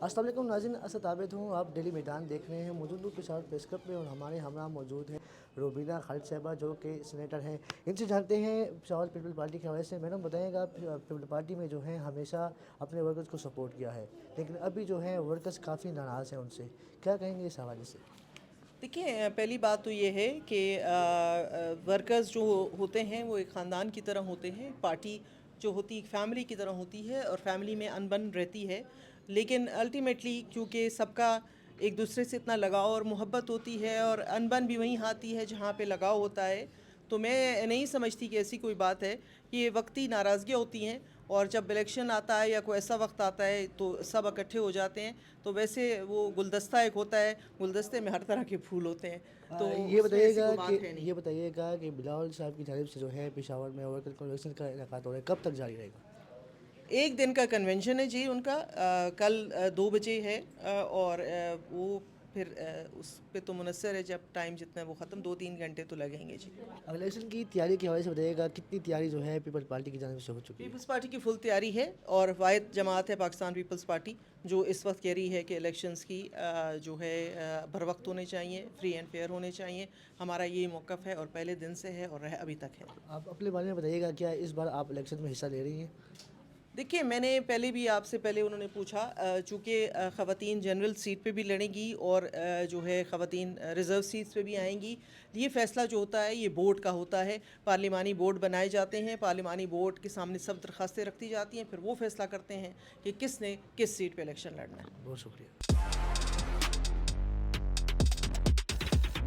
अस्सलाम वालेकुम नाज़रीन, असद आबिद हूँ। आप डेली मैदान देख रहे हैं। मौजूद हूँ पेशावर प्रेस क्लब में और हमारे हमरा मौजूद हैं रूबीना खालिद साहिबा जो कि सीनेटर हैं। इनसे जानते हैं पेशावर पीपल पार्टी के हवाले से। मैडम बताइएगा, पीपल पार्टी में जो है हमेशा अपने वर्कर्स को सपोर्ट किया है, लेकिन अभी जो है वर्कर्स काफ़ी नाराज़ हैं उनसे, क्या कहेंगे इस हवाले से? देखिए, पहली बात तो ये है कि वर्कर्स जो होते हैं वो एक ख़ानदान की तरह होते हैं। पार्टी जो होती एक फैमिली की तरह होती है और फैमिली में अनबन रहती है, लेकिन अल्टीमेटली क्योंकि सबका एक दूसरे से इतना लगाव और मोहब्बत होती है और अनबन भी वहीं आती है जहाँ पे लगाव होता है। तो मैं नहीं समझती कि ऐसी कोई बात है कि ये वक्ती नाराज़गियाँ होती हैं, और जब इलेक्शन आता है या कोई ऐसा वक्त आता है तो सब इकट्ठे हो जाते हैं। तो वैसे वो गुलदस्ता एक होता है, गुलदस्ते में हर तरह के फूल होते हैं, तो उसमें ऐसी कोई बात है नहीं। ये बताइएगा कि बिलावल साहब की जानिब से जो है पेशावर में वर्कर कन्वेंशन का इनेकाद हो रहा है, कब तक जारी रहेगा? एक दिन का कन्वेंशन है जी उनका, कल 2 बजे है, और वो फिर उस पे तो मुनस्सर है, जब टाइम जितना है वो ख़त्म, 2-3 घंटे तो लगेंगे जी। इलेक्शन की तैयारी के हवाले से बताइएगा, कितनी तैयारी जो है पीपल पार्टी की जानिब से हो चुकी है? पीपल्स पार्टी की फुल तैयारी है, और वाहिद जमात है पाकिस्तान पीपल्स पार्टी जो इस वक्त कह रही है कि इलेक्शंस की जो है बर वक्त होने चाहिए, फ्री एंड फेयर होने चाहिए। हमारा यही मौक़िफ़ है और पहले दिन से है और रह अभी तक है। आप अपने बारे में बताइएगा, क्या इस बार आप इलेक्शन में हिस्सा ले रही हैं? देखिए, मैंने पहले भी आपसे पहले उन्होंने पूछा, चूँकि ख़वातीन जनरल सीट पे भी लड़ेंगी और जो है ख़वातीन रिज़र्व सीट्स पे भी आएंगी। ये फ़ैसला जो होता है ये बोर्ड का होता है। पार्लिमानी बोर्ड बनाए जाते हैं, पार्लिमानी बोर्ड के सामने सब दरख्वास्तें रखती जाती हैं, फिर वो फ़ैसला करते हैं कि किसने किस सीट पे इलेक्शन लड़ना है। बहुत शुक्रिया।